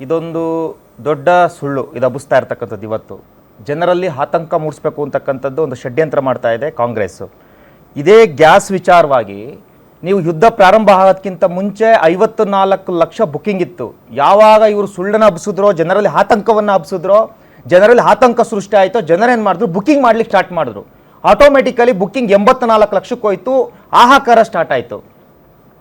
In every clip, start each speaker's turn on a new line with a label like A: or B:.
A: ಇದೊಂದು ದೊಡ್ಡ ಸುಳ್ಳು ಇದು ಹಬ್ಬಿಸ್ತಾ ಇರ್ತಕ್ಕಂಥದ್ದು. ಇವತ್ತು ಜನರಲ್ಲಿ ಆತಂಕ ಮೂಡಿಸ್ಬೇಕು ಅಂತಕ್ಕಂಥದ್ದು ಒಂದು ಷಡ್ಯಂತ್ರ ಮಾಡ್ತಾ ಇದೆ ಕಾಂಗ್ರೆಸ್. ಇದೇ ಗ್ಯಾಸ್ ವಿಚಾರವಾಗಿ ನೀವು ಯುದ್ಧ ಪ್ರಾರಂಭ ಆಗೋದಕ್ಕಿಂತ ಮುಂಚೆ 54 ಲಕ್ಷ ಬುಕ್ಕಿಂಗ್ ಇತ್ತು. ಯಾವಾಗ ಇವರು ಸುಳ್ಳನ್ನು ಹಬ್ಬಿಸಿದ್ರೋ, ಜನರಲ್ಲಿ ಆತಂಕವನ್ನು ಹಬ್ಬಿಸಿದ್ರೋ, ಜನರಲ್ಲಿ ಆತಂಕ ಸೃಷ್ಟಿ ಆಯಿತು, ಜನರೇನು ಮಾಡಿದ್ರು, ಬುಕ್ಕಿಂಗ್ ಮಾಡ್ಲಿಕ್ಕೆ ಸ್ಟಾರ್ಟ್ ಮಾಡಿದ್ರು. ಆಟೋಮೆಟಿಕಲಿ ಬುಕ್ಕಿಂಗ್ 84 ಲಕ್ಷಕ್ಕೆ ಹೋಯ್ತು, ಹಾಹಾಕಾರ ಸ್ಟಾರ್ಟ್ ಆಯಿತು.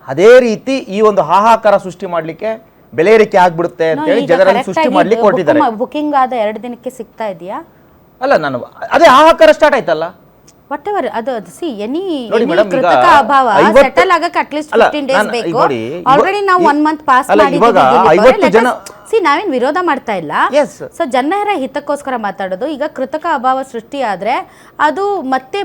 A: ಅದೇ ರೀತಿ ಈ ಒಂದು ಹಾಹಾಕಾರ ಸೃಷ್ಟಿ ಮಾಡಲಿಕ್ಕೆ ಬೆಲೆ ಏರಿಕೆ ಆಗ್ಬಿಡುತ್ತೆ ಅಂತ ಹೇಳಿ ಜನರಲ್ಲಿ ಸೃಷ್ಟಿ ಮಾಡ್ಲಿಕ್ಕೆ ಹೊರಟಿದ್ದಾರೆ.
B: ಬುಕಿಂಗ್ ಆದ 2 ದಿನಕ್ಕೆ ಸಿಗ್ತಾ ಇದೆಯಾ?
A: ಅಲ್ಲ, ನಾನು ಅದೇ ಹಾಹಾಕಾರ ಸ್ಟಾರ್ಟ್ ಆಯ್ತಲ್ಲ.
B: ವಾಟೆವರ್ ಅದು ಎನಿ ಕೃತಕ ಅಭಾವ ಸೆಟಲ್ ಆಗಕ್ಕೆ ಅಟ್ಲೀಸ್ಟ್ 15 ಡೇಸ್ ಬೇಕು. ಆಲ್ರೆಡಿ ನಾವು 1 ಮಂತ್ ಪಾಸ್ ಮಾಡಿದ್ದೀವಿ. ನಾವೇನ್ ವಿರೋಧ ಮಾಡ್ತಾ ಇಲ್ಲ. ಸೊ ಜನರ ಹಿತಕ್ಕೋಸ್ಕರ ಮಾತಾಡೋದು. ಈಗ ಕೃತಕ ಅಭಾವ ಸೃಷ್ಟಿ ಆದ್ರೆ ಅದು ಮತ್ತೆ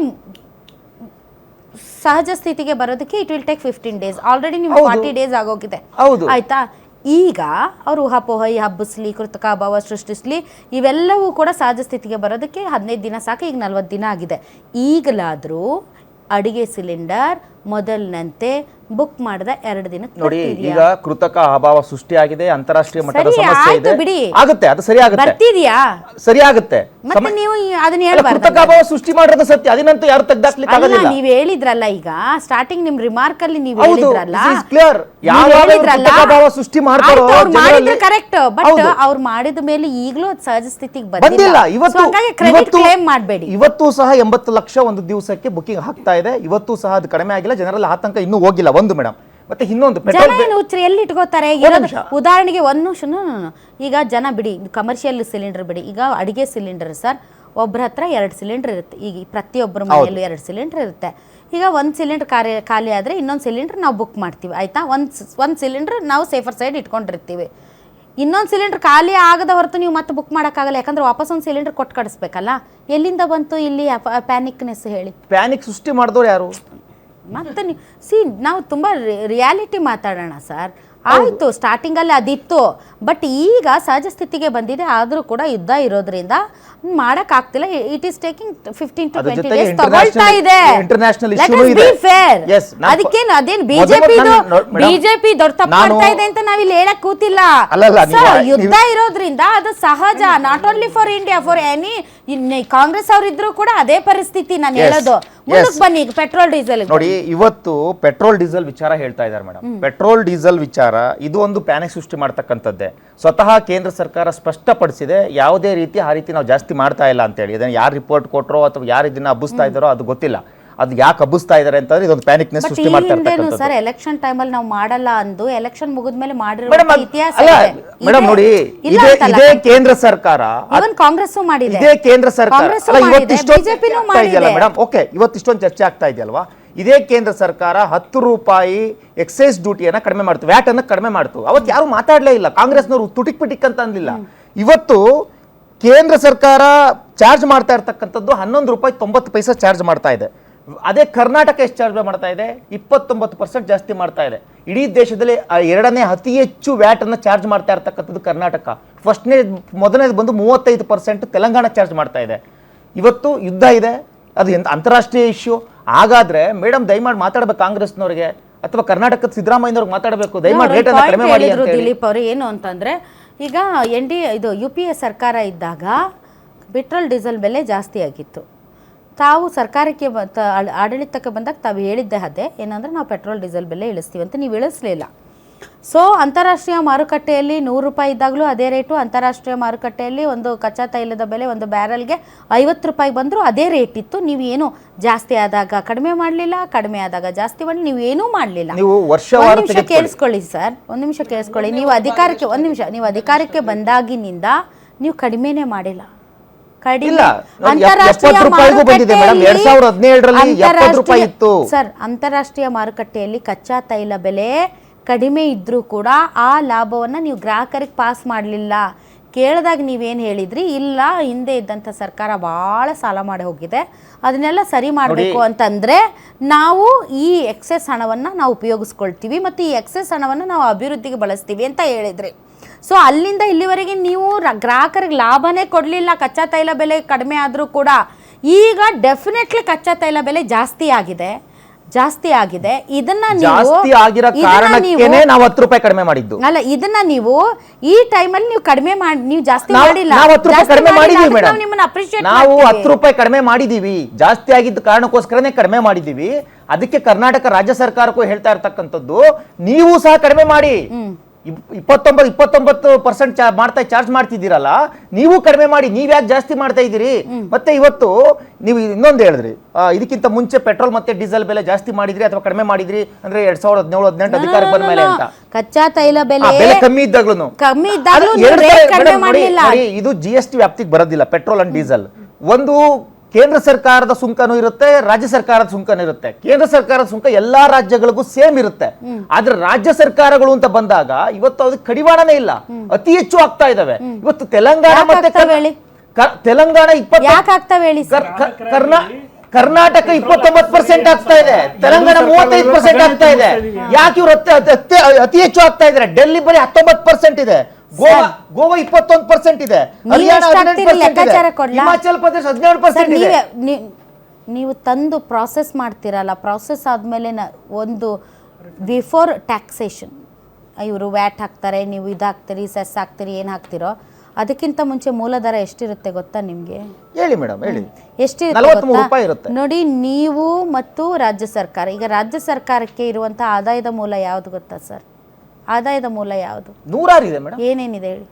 B: ಸಹಜ ಸ್ಥಿತಿಗೆ ಬರೋದಕ್ಕೆ it will take 15 days. Already ನಿಮ್ಗೆ 40 ಡೇಸ್ ಆಗೋಗಿದೆ ಆಯ್ತಾ. ಈಗ ಅವರು ಊಹಾಪೋಹ ಹಬ್ಬಿಸ್ಲಿ, ಕೃತಕ ಅಭಾವ ಸೃಷ್ಟಿಸ್ಲಿ, ಇವೆಲ್ಲವೂ ಕೂಡ ಸಹಜ ಸ್ಥಿತಿಗೆ ಬರೋದಕ್ಕೆ 15 ದಿನ ಸಾಕು. ಈಗ 40 ದಿನ ಆಗಿದೆ. ಈಗಲಾದರೂ ಅಡಿಗೆ ಸಿಲಿಂಡರ್ ಮೊದಲಿನಂತೆ ಬುಕ್ ಮಾಡಿದ 2 ದಿನಕ್ಕೆ
A: ನೋಡಿ. ಈಗ ಕೃತಕ ಅಭಾವ ಸೃಷ್ಟಿಯಾಗಿದೆ, ಅಂತಾರಾಷ್ಟ್ರೀಯ ಮಟ್ಟದ ಸಮಸ್ಯೆ ಇದೆ.
B: ಬಿಡಿ,
A: ಆಗುತ್ತೆ, ಅದು ಸರಿ ಆಗುತ್ತೆ,
B: ಬರ್ತಿದ್ಯಾ,
A: ಸರಿ ಆಗುತ್ತೆ.
B: ಮತ್ತೆ ನೀವು ಅದನ್ನ ಹೇಳ್ಬಾರ್ದು.
A: ಕೃತಕ ಅಭಾವ ಸೃಷ್ಟಿ ಮಾಡೋದು ಸತ್ಯ, ಅದನ್ನಂತೂ ಯಾರು ತೆಗ್ದಾಕ್ಲಿಕ್ಕೆ ಆಗೋದಿಲ್ಲ.
B: ನೀವು ಹೇಳಿದ್ರಲ್ಲ ಈಗ ಸ್ಟಾರ್ಟಿಂಗ್ ನಿಮ್ ರಿಮಾರ್ಕ್ ಅಲ್ಲಿ ನೀವು ಹೇಳಿದ್ರಲ್ಲ,
A: ಸೃಷ್ಟಿ ಮಾಡ್ತಾರೋ
B: ಕರೆಕ್ಟ್. ಬಟ್ ಅವ್ರು ಮಾಡಿದ ಮೇಲೆ ಈಗಲೂ ಸಹಜ ಸ್ಥಿತಿಗೆ ಬಂದಿಲ್ಲ. ಕ್ಲೇಮ್ ಮಾಡಬೇಡಿ.
A: ಇವತ್ತು ಸಹ 80 ಲಕ್ಷ ಒಂದು ದಿವಸಕ್ಕೆ ಬುಕಿಂಗ್ ಆಗ್ತಾ ಇದೆ. ಇವತ್ತು ಸಹ ಅದು ಕಡಿಮೆ ಆಗಿಲ್ಲ, ಜನರಲ್ಲಿ ಆತಂಕ ಇನ್ನೂ ಹೋಗಿಲ್ಲ. ಒಂದು ಮೇಡಮ್, ಮತ್ತೆ ಇನ್ನೊಂದು
B: ಎಲ್ಲಿ ಇಟ್ಕೋತಾರೆ ಉದಾಹರಣೆಗೆ ಈಗ ಜನ ಬಿಡಿ, ಕಮರ್ಷಿಯಲ್ ಸಿಲಿಂಡರ್ ಬಿಡಿ, ಈಗ ಅಡಿಗೆ ಸಿಲಿಂಡರ್ ಸರ್ ಒಬ್ಬರ ಹತ್ರ 2 ಸಿಲಿಂಡರ್ ಇರುತ್ತೆ. ಈಗ ಪ್ರತಿಯೊಬ್ಬರ ಮನೆಯಲ್ಲೂ 2 ಸಿಲಿಂಡರ್ ಇರುತ್ತೆ. ಈಗ ಒಂದು ಸಿಲಿಂಡರ್ ಖಾಲಿ ಆದರೆ ಇನ್ನೊಂದು ಸಿಲಿಂಡರ್ ನಾವು ಬುಕ್ ಮಾಡ್ತೀವಿ ಆಯಿತಾ. ಒಂದು ಸಿಲಿಂಡರ್ ನಾವು ಸೇಫರ್ ಸೈಡ್ ಇಟ್ಕೊಂಡಿರ್ತೀವಿ. ಇನ್ನೊಂದು ಸಿಲಿಂಡರ್ ಖಾಲಿ ಆಗದ ಹೊರತು ನೀವು ಮತ್ತೆ ಬುಕ್ ಮಾಡೋಕ್ಕಾಗಲ್ಲ. ಯಾಕಂದ್ರೆ ವಾಪಸ್ ಒಂದು ಸಿಲಿಂಡರ್ ಕೊಟ್ಟು ಕಳಿಸ್ಬೇಕಲ್ಲ. ಎಲ್ಲಿಂದ ಬಂತು ಇಲ್ಲಿ ಪ್ಯಾನಿಕ್ನೆಸ್ ಹೇಳಿ?
A: ಪ್ಯಾನಿಕ್ ಸೃಷ್ಟಿ ಮಾಡಿದವ್ರು ಯಾರು?
B: ಮತ್ತೆ ನಾವು ತುಂಬ ರಿಯಾಲಿಟಿ ಮಾತಾಡೋಣ ಸರ್. ಆಯಿತು, ಸ್ಟಾರ್ಟಿಂಗಲ್ಲಿ ಅದಿತ್ತು. ಬಟ್ ಈಗ ಸಹಜ ಸ್ಥಿತಿಗೆ ಬಂದಿದೆ. ಆದರೂ ಕೂಡ ಯುದ್ಧ ಇರೋದ್ರಿಂದ ಮಾಡೋಕ್ಕಾಗ್ತಿಲ್ಲ. It is taking 15 to 20 days ತಗೊಳ್ತಾ ಇದೆ. ಅದಕ್ಕೇನು ಅದೇನು ಬಿಜೆಪಿ ದೊಡ್ಡ ತಪ್ಪು ಮಾಡ್ತಾ ಇದೆ ಅಂತ ನಾವಿಲ್ಲಿ ಹೇಳಕ್ ಕೂತಿಲ್ಲ. ಯುದ್ಧ ಇರೋದ್ರಿಂದ ಅದು ಸಹಜ. Not only for India, for any. Congress ಅವರಿದ್ರು ಕೂಡ ಅದೇ ಪರಿಸ್ಥಿತಿ. ನಾನು ಹೇಳೋದು ಮುಂದಕ್ಕೆ ಬನ್ನಿ. ಈಗ ಪೆಟ್ರೋಲ್ ಡೀಸೆಲ್
A: ನೋಡಿ, ಇವತ್ತು ಪೆಟ್ರೋಲ್ ಡೀಸೆಲ್ ವಿಚಾರ ಹೇಳ್ತಾ ಇದ್ದಾರೆ ಮೇಡಮ್. ಪೆಟ್ರೋಲ್ ಡೀಸೆಲ್ ವಿಚಾರ ಇದು ಒಂದು ಪ್ಯಾನಿಕ್ ಸೃಷ್ಟಿ ಮಾಡ್ತಕ್ಕಂಥದ್ದೇ. ಸ್ವತಃ ಕೇಂದ್ರ ಸರ್ಕಾರ ಸ್ಪಷ್ಟಪಡಿಸಿದೆ, ಯಾವುದೇ ರೀತಿ ಆ ರೀತಿ ನಾವು ಜಾಸ್ತಿ ಮಾಡ್ತಾ ಇಲ್ಲ ಅಂತ ಹೇಳಿ. ಇದನ್ನ ಯಾರು ರಿಪೋರ್ಟ್ ಕೊಟ್ಟರೋ ಅಥವಾ ಯಾರು ಇದನ್ನ ಹಬ್ಬಿಸ್ತಾ ಇದ್ದಾರೋ ಅದು ಗೊತ್ತಿಲ್ಲ. ಅದು ಯಾಕೆ ಹಬ್ಬಿಸ್ತಾ ಇದ್ದಾರೆ ಅಂತಂದ್ರೆ ಇದೊಂದು ಪ್ಯಾನಿಕ್ನೆಸ್ ಸೃಷ್ಟಿ ಮಾಡ್ತಾ ಇರ್ತಕ್ಕಂಥದ್ದು.
B: ಸರ್, ಎಲೆಕ್ಷನ್ ಟೈಮಲ್ಲಿ ನಾವು ಮಾಡಲ್ಲ ಅಂದು ಎಲೆಕ್ಷನ್ ಮುಗಿದ್ಮೇಲೆ ಮಾಡಿರೋ ಇತಿಹಾಸ
A: ಮೇಡಮ್. ನೋಡಿ, ಇದೇ ಕೇಂದ್ರ ಸರ್ಕಾರ,
B: ಕಾಂಗ್ರೆಸ್ ಮಾಡಿದೆ,
A: ಇದೇ ಕೇಂದ್ರ ಸರ್ಕಾರ ಮೇಡಮ್. ಓಕೆ, ಇವತ್ತು ಇಷ್ಟೊಂದು ಚರ್ಚೆ ಆಗ್ತಾ ಇದೆಯಲ್ವಾ? ಇದೇ ಕೇಂದ್ರ ಸರ್ಕಾರ 10 ರೂಪಾಯಿ ಎಕ್ಸೈಸ್ ಡ್ಯೂಟಿಯನ್ನ ಕಡಿಮೆ ಮಾಡ್ತು, ವ್ಯಾಟ್ ಅನ್ನ ಕಡಿಮೆ ಮಾಡ್ತು. ಅವತ್ತು ಯಾರು ಮಾತಾಡ್ಲೇ ಇಲ್ಲ. ಕಾಂಗ್ರೆಸ್ನವರು ತುಟಿಕ್ ಪಿಟಿಕ್ ಅಂತ ಅಂದಿಲ್ಲ. ಇವತ್ತು ಕೇಂದ್ರ ಸರ್ಕಾರ ಚಾರ್ಜ್ ಮಾಡ್ತಾ ಇರ್ತಕ್ಕಂಥದ್ದು 11 ರೂಪಾಯಿ 90 ಪೈಸೆ ಚಾರ್ಜ್ ಮಾಡ್ತಾ ಇದೆ. ಅದೇ ಕರ್ನಾಟಕ ಎಷ್ಟು ಚಾರ್ಜ್ ಮಾಡ್ತಾ ಇದೆ? 29% ಜಾಸ್ತಿ ಮಾಡ್ತಾ ಇದೆ. ಇಡೀ ದೇಶದಲ್ಲಿ 2ನೇ ಅತಿ ಹೆಚ್ಚು ವ್ಯಾಟ್ ಅನ್ನ ಚಾರ್ಜ್ ಮಾಡ್ತಾ ಇರ್ತಕ್ಕಂಥದ್ದು ಕರ್ನಾಟಕ. ಮೊದಲನೇದು ಬಂದು 35% ತೆಲಂಗಾಣ ಚಾರ್ಜ್ ಮಾಡ್ತಾ ಇದೆ. ಇವತ್ತು ಯುದ್ಧ ಇದೆ, ಅದು ಅಂತಾರಾಷ್ಟ್ರೀಯ ಇಶ್ಯೂ. ಹಾಗಾದ್ರೆ ಮೇಡಮ್ ದಯಮಾಡಿ ಮಾತಾಡ್ಬೇಕು ಕಾಂಗ್ರೆಸ್ನವ್ರಿಗೆ ಅಥವಾ ಕರ್ನಾಟಕದ ಸಿದ್ದರಾಮಯ್ಯನವ್ರಿಗೆ ಮಾತಾಡಬೇಕು, ದಯಮಾಡಿ ರೇಟ್ ಅನ್ನು ಕಡಿಮೆ ಮಾಡಿ ಅಂತ ಹೇಳಿ.
B: ದಿಲೀಪ್ ಅವರು ಏನು ಅಂತಂದ್ರೆ, ಈಗ UPA ಸರ್ಕಾರ ಇದ್ದಾಗ ಪೆಟ್ರೋಲ್ ಡೀಸೆಲ್ ಬೆಲೆ ಜಾಸ್ತಿ ಆಗಿತ್ತು. ತಾವು ಸರ್ಕಾರಕ್ಕೆ ಆಡಳಿತಕ್ಕೆ ಬಂದಾಗ ತಾವು ಹೇಳಿದ್ದೆ ಅದೇ ಏನಂದ್ರೆ ನಾವು ಪೆಟ್ರೋಲ್ ಡೀಸೆಲ್ ಬೆಲೆ ಇಳಿಸ್ತೀವಿ ಅಂತ. ನೀವು ಇಳಿಸ್ಲಿಲ್ಲ. ಸೊ ಅಂತಾರಾಷ್ಟ್ರೀಯ ಮಾರುಕಟ್ಟೆಯಲ್ಲಿ 100 ರೂಪಾಯಿ ಇದ್ದಾಗಲೂ ಅದೇ ರೇಟು. ಅಂತಾರಾಷ್ಟ್ರೀಯ ಮಾರುಕಟ್ಟೆಯಲ್ಲಿ ಒಂದು ಕಚ್ಚಾ ತೈಲದ ಬೆಲೆ ಒಂದು ಬ್ಯಾರಲ್ಗೆ 50 ರೂಪಾಯಿ ಬಂದರೂ ಅದೇ ರೇಟ್ ಇತ್ತು. ನೀವು ಏನು ಜಾಸ್ತಿ ಆದಾಗ ಕಡಿಮೆ ಮಾಡಲಿಲ್ಲ, ಕಡಿಮೆ ಆದಾಗ ಜಾಸ್ತಿ ಮಾಡಿ ನೀವು ಏನೂ ಮಾಡಲಿಲ್ಲ. ಒಂದು ನಿಮಿಷ ಕೇಳಿಸ್ಕೊಳ್ಳಿ ಸರ್, ಒಂದು ನಿಮಿಷ ಕೇಳಿಸ್ಕೊಳ್ಳಿ. ನೀವು ಅಧಿಕಾರಕ್ಕೆ ಬಂದಾಗಿನಿಂದ ನೀವು ಕಡಿಮೆನೇ ಮಾಡಿಲ್ಲ. ಅಂತಾರಾಷ್ಟ್ರೀಯ ಮಾರುಕಟ್ಟೆಯಲ್ಲಿ ಕಚ್ಚಾ ತೈಲ ಬೆಲೆ ಕಡಿಮೆ ಇದ್ರೂ ಕೂಡ ಆ ಲಾಭವನ್ನು ನೀವು ಗ್ರಾಹಕರಿಗೆ ಪಾಸ್ ಮಾಡಲಿಲ್ಲ. ಕೇಳಿದಾಗ ನೀವೇನು ಹೇಳಿದ್ರಿ? ಇಲ್ಲ, ಹಿಂದೆ ಇದ್ದಂಥ ಸರ್ಕಾರ ಭಾಳ ಸಾಲ ಮಾಡಿ ಹೋಗಿದೆ, ಅದನ್ನೆಲ್ಲ ಸರಿ ಮಾಡಬೇಕು ಅಂತಂದರೆ ನಾವು ಈ ಎಕ್ಸೆಸ್ ಹಣವನ್ನು ನಾವು ಉಪಯೋಗಿಸ್ಕೊಳ್ತೀವಿ ಮತ್ತು ಈ ಎಕ್ಸೆಸ್ ಹಣವನ್ನು ನಾವು ಅಭಿವೃದ್ಧಿಗೆ ಬಳಸ್ತೀವಿ ಅಂತ ಹೇಳಿದ್ರಿ. ಸೊ ಅಲ್ಲಿಂದ ಇಲ್ಲಿವರೆಗೆ ನೀವು ಗ್ರಾಹಕರಿಗೆ ಲಾಭನೇ ಕೊಡಲಿಲ್ಲ. ಕಚ್ಚಾ ತೈಲ ಬೆಲೆ ಕಡಿಮೆ ಆದರೂ ಕೂಡ ಈಗ ಡೆಫಿನೆಟ್ಲಿ ಕಚ್ಚಾ ತೈಲ ಬೆಲೆ ಜಾಸ್ತಿ ಆಗಿದೆ. ಜಾಸ್ತಿ ಆಗಿದೆ. ಇದನ್ನ
A: ಜಾಸ್ತಿ ಆಗಿರೋ ಕಾರಣಕ್ಕೇನೆ ನಾವು 10 ರೂಪಾಯಿ ಕಡಿಮೆ ಮಾಡಿದ್ದು.
B: ಅಲ್ಲ, ಇದನ್ನ ನೀವು ಈ ಟೈಮಲ್ಲಿ ನೀವು ಕಡಿಮೆ ಮಾಡಿ, ನೀವು ಜಾಸ್ತಿ ಮಾಡಿಲ್ಲ.
A: ನಾವು 10 ರೂಪಾಯಿ ಕಡಿಮೆ ಮಾಡಿದೀವಿ ಮೇಡಮ್.
B: ನಿಮ್ಮನ್ನ ಅಪ್ರಿಶಿಯೇಟ್
A: ನಾವು 10 ರೂಪಾಯಿ ಕಡಿಮೆ ಮಾಡಿದೀವಿ. ಜಾಸ್ತಿ ಆಗಿದ್ದ ಕಾರಣಕ್ಕೋಸ್ಕರನೇ ಕಡಿಮೆ ಮಾಡಿದೀವಿ. ಅದಕ್ಕೆ ಕರ್ನಾಟಕ ರಾಜ್ಯ ಸರ್ಕಾರಕ್ಕೂ ಹೇಳ್ತಾ ಇರ್ತಕ್ಕಂಥದ್ದು, ನೀವು ಸಹ ಕಡಿಮೆ ಮಾಡಿ. 29% ಚಾರ್ಜ್ ಮಾಡ್ತಿದ್ದೀರಲ್ಲ, ನೀವು ಕಡಿಮೆ ಮಾಡಿ. ನೀವ್ ಯಾಕೆ ಜಾಸ್ತಿ ಮಾಡ್ತಾ ಇದ್ದೀರಿ? ಮತ್ತೆ ಇವತ್ತು ನೀವು ಇನ್ನೊಂದು ಹೇಳಿದ್ರಿ, ಇದಕ್ಕಿಂತ ಮುಂಚೆ ಪೆಟ್ರೋಲ್ ಮತ್ತೆ ಡೀಸೆಲ್ ಬೆಲೆ ಜಾಸ್ತಿ ಮಾಡಿದ್ರಿ ಅಥವಾ ಕಡಿಮೆ ಮಾಡಿದ್ರಿ ಅಂದ್ರೆ 2017-18 ಅಧಿಕಾರಕ್ಕೆ ಬಂದ ಮೇಲೆ ಅಂತ.
B: ಕಚ್ಚಾ ತೈಲ ಬೆಲೆ
A: ಕಮ್ಮಿ ಇದ್ದಾಗ್ಲೂ ಇದು GST ವ್ಯಾಪ್ತಿಗೆ ಬರೋದಿಲ್ಲ. ಪೆಟ್ರೋಲ್ ಅಂಡ್ ಡೀಸೆಲ್ ಒಂದು ಕೇಂದ್ರ ಸರ್ಕಾರದ ಸುಂಕನೂ ಇರುತ್ತೆ, ರಾಜ್ಯ ಸರ್ಕಾರದ ಸುಂಕನೂ ಇರುತ್ತೆ. ಕೇಂದ್ರ ಸರ್ಕಾರದ ಸುಂಕ ಎಲ್ಲಾ ರಾಜ್ಯಗಳಿಗೂ ಸೇಮ್ ಇರುತ್ತೆ. ಆದ್ರೆ ರಾಜ್ಯ ಸರ್ಕಾರಗಳು ಅಂತ ಬಂದಾಗ ಇವತ್ತು ಅದಕ್ಕೆ ಕಡಿವಾಣನೇ ಇಲ್ಲ, ಅತಿ ಹೆಚ್ಚು ಆಗ್ತಾ ಇದಾವೆ. ಇವತ್ತು ತೆಲಂಗಾಣ ಮತ್ತೆ ತೆಲಂಗಾಣ ಕರ್ನಾಟಕ 29% ಆಗ್ತಾ ಇದೆ, ತೆಲಂಗಾಣ 35% ಆಗ್ತಾ ಇದೆ. ಯಾಕೆ ಇವ್ರು ಅತಿ ಹೆಚ್ಚು ಆಗ್ತಾ ಇದ್ದಾರೆ? ಡೆಲ್ಲಿ ಬರೀ 19% ಇದೆ, ಗೋವಾ 21% ಇದೆ, ಹರಿಯಾಣ 18% ಇದೆ, ಹಿಮಾಚಲ ಪ್ರದೇಶ 17% ಇದೆ.
B: ನೀವು ತಂದು ಪ್ರಾಸೆಸ್ ಮಾಡ್ತೀರಲ್ಲ, ಪ್ರಾಸೆಸ್ ಆದ್ಮೇಲೆ ಒಂದು ಬಿಫೋರ್ ಟ್ಯಾಕ್ಸೇಷನ್ ಇವರು ವ್ಯಾಟ್ ಹಾಕ್ತಾರೆ, ನೀವು ಇದಾಗ್ತೀರಿ, ಸೆಸ್ ಹಾಕ್ತೀರಿ, ಏನು ಹಾಕ್ತಿರೋ ಅದಕ್ಕಿಂತ ಮುಂಚೆ ಮೂಲದರ ಎಷ್ಟಿರುತ್ತೆ ಗೊತ್ತಾ ನಿಮ್ಗೆ?
A: ಹೇಳಿ ಮೇಡಮ್, ಹೇಳಿ.
B: ಎಷ್ಟಿರುತ್ತೆ ನೋಡಿ. ನೀವು ಮತ್ತು ರಾಜ್ಯ ಸರ್ಕಾರ, ಈಗ ರಾಜ್ಯ ಸರ್ಕಾರಕ್ಕೆ ಇರುವಂತ ಆದಾಯದ ಮೂಲ ಯಾವ್ದು ಗೊತ್ತಾ ಸರ್? ಆದಾಯದ ಮೂಲ ಯಾವುದು?
A: ನೂರಾರಿದೆ ಮೇಡಮ್.
B: ಏನೇನಿದೆ ಹೇಳಿ?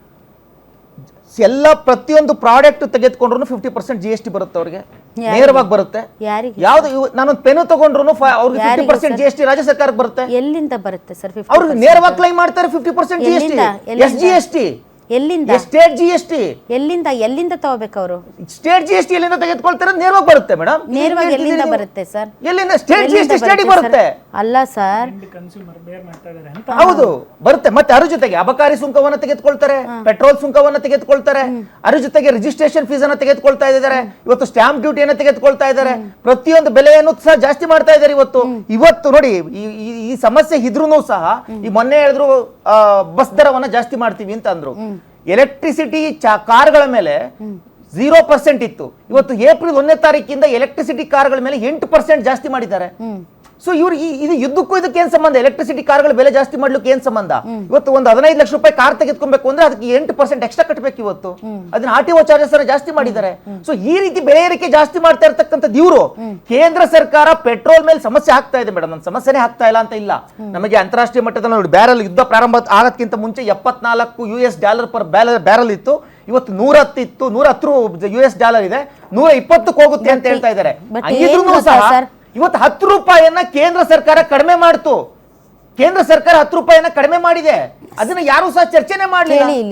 A: ಎಲ್ಲ ಪ್ರತಿಯೊಂದು ಪ್ರಾಡಕ್ಟ್ ತೆಗೆದುಕೊಂಡ್ರು 50% GST ಬರುತ್ತೆ ಅವ್ರಿಗೆ, ನೇರವಾಗಿ ಬರುತ್ತೆ.
B: ಯಾರಿಗೆ?
A: ಯಾವ್ದು ನಾನೊಂದು ಪೆನ್ ತಗೊಂಡ್ರು ಅವ್ರಿಗೆ 50% GST ರಾಜ್ಯ ಸರ್ಕಾರಕ್ಕೆ ಬರುತ್ತೆ.
B: ಎಲ್ಲಿಂದ ಬರುತ್ತೆ ಸರ್?
A: ಅವ್ರಿಗೆ ನೇರವಾಗಿ ಕ್ಲೈಮ್ ಮಾಡ್ತಾರೆ 50% GST. SGST,
B: ಎಲ್ಲಿಂದ?
A: State GST.
B: ಎಲ್ಲಿಂದ ತಗೋಬೇಕು ಅವರು?
A: ಸ್ಟೇಟ್ GST ಎಲ್ಲಿಂದ ತೆಗೆದುಕೊಳ್ತಾರೆ? ನೇರವಾಗಿ ಬರುತ್ತೆ ಮೇಡಮ್.
B: ನೇರವಾಗಿ ಎಲ್ಲಿಂದ ಬರುತ್ತೆ ಸರ್?
A: ಎಲ್ಲಿಂದ? ಸ್ಟೇಟ್ GST ಸ್ಟೇಟ್ ಬರುತ್ತೆ.
B: ಅಲ್ಲ ಸರ್,
A: ಹೌದು ಬರುತ್ತೆ. ಮತ್ತೆ ಅದ್ರ ಜೊತೆಗೆ ಅಬಕಾರಿ ಸುಂಕವನ್ನ ತೆಗೆದುಕೊಳ್ತಾರೆ, ಪೆಟ್ರೋಲ್ ಸುಂಕವನ್ನ ತೆಗೆದುಕೊಳ್ತಾರೆ, ಅದ್ರ ಜೊತೆಗೆ ರಿಜಿಸ್ಟ್ರೇಷನ್ ಫೀಸ್ ಅನ್ನ ತೆಗೆದುಕೊಳ್ತಾ ಇದ್ದಾರೆ. ಇವತ್ತು ಸ್ಟಾಂಪ್ ಡ್ಯೂಟಿಯನ್ನ ತೆಗೆದುಕೊಳ್ತಾ ಇದ್ದಾರೆ. ಪ್ರತಿಯೊಂದು ಬೆಲೆಯನ್ನು ಸಹ ಜಾಸ್ತಿ ಮಾಡ್ತಾ ಇದ್ದಾರೆ. ಇವತ್ತು ನೋಡಿ, ಈ ಸಮಸ್ಯೆ ಇದ್ರೂ ಸಹ ಈ ಮೊನ್ನೆ ಹೇಳಿದ್ರು ಬಸ್ ದರವನ್ನ ಜಾಸ್ತಿ ಮಾಡ್ತೀವಿ ಅಂತ ಅಂದ್ರು. ಎಲೆಕ್ಟ್ರಿಸಿಟಿ ಕಾರ್ಗಳ ಮೇಲೆ 0% ಇತ್ತು. ಇವತ್ತು ಏಪ್ರಿಲ್ 1ನೇ ತಾರೀಕಿಂದ ಎಲೆಕ್ಟ್ರಿಸಿಟಿ ಕಾರ್ಗಳ ಮೇಲೆ 8% ಜಾಸ್ತಿ ಮಾಡಿದ್ದಾರೆ. ಸೊ ಇವ್ರು ಇದು ಯುದ್ಧಕ್ಕೂ ಇದಕ್ಕೆ ಏನ್ ಸಂಬಂಧ? ಎಲೆಕ್ಟ್ರಿಸಿಟಿ ಕಾರ್ಗಳ ಬೆಲೆ ಜಾಸ್ತಿ ಮಾಡ್ಲಿಕ್ಕೆ ಏನ್ ಸಂಬಂಧ? ಇವತ್ತು ಒಂದು 15 ಲಕ್ಷ ರೂಪಾಯಿ ಕಾರ್ ತೆಗೆದುಕೊಬೇಕು ಅಂದ್ರೆ ಅದಕ್ಕೆ 8% ಎಕ್ಸ್ಟ್ರಾ ಕಟ್ಟಬೇಕು. ಇವತ್ತು ಅದನ್ನ RTO ಚಾರ್ಜಸ್ ಅನ್ನ ಜಾಸ್ತಿ ಮಾಡಿದ್ದಾರೆ. ಸೊ ಈ ರೀತಿ ಬೆಲೆ ಏರಿಕೆ ಜಾಸ್ತಿ ಮಾಡ್ತಾ ಇರ್ತಕ್ಕಂಥದ್ದು ಇವರು. ಕೇಂದ್ರ ಸರ್ಕಾರ ಪೆಟ್ರೋಲ್ ಮೇಲೆ ಸಮಸ್ಯೆ ಆಗ್ತಾ ಇದೆ ಮೇಡಮ್, ನನ್ನ ಸಮಸ್ಯೆನೇ ಆಗ್ತಾ ಇಲ್ಲ ಅಂತ ಇಲ್ಲ. ನಮಗೆ ಅಂತಾರಾಷ್ಟ್ರೀಯ ಮಟ್ಟದಲ್ಲಿ ನೋಡಿ, ಬ್ಯಾರಲ್ ಯುದ್ಧ ಪ್ರಾರಂಭ ಆಗೋದಕ್ಕಿಂತ ಮುಂಚೆ $74 US ಪರ್ ಬ್ಯಾರಲ್ ಇತ್ತು. ಇವತ್ತು 110 ಇತ್ತು, $110 ಇದೆ, 120 ಹೋಗುತ್ತೆ ಅಂತ ಹೇಳ್ತಾ ಇದ್ದಾರೆ. ಇವತ್ತು 10 ರೂಪಾಯಿಯನ್ನ ಕೇಂದ್ರ ಸರ್ಕಾರ ಕಡಿಮೆ ಮಾಡ್ತು. ಕೇಂದ್ರ ಸರ್ಕಾರ 10 ರೂಪಾಯಿಯನ್ನ ಕಡಿಮೆ ಮಾಡಿದೆ. ಅದನ್ನ ಯಾರು ಸಹ ಚರ್ಚೆನೆ ಮಾಡಲಿಲ್ಲ.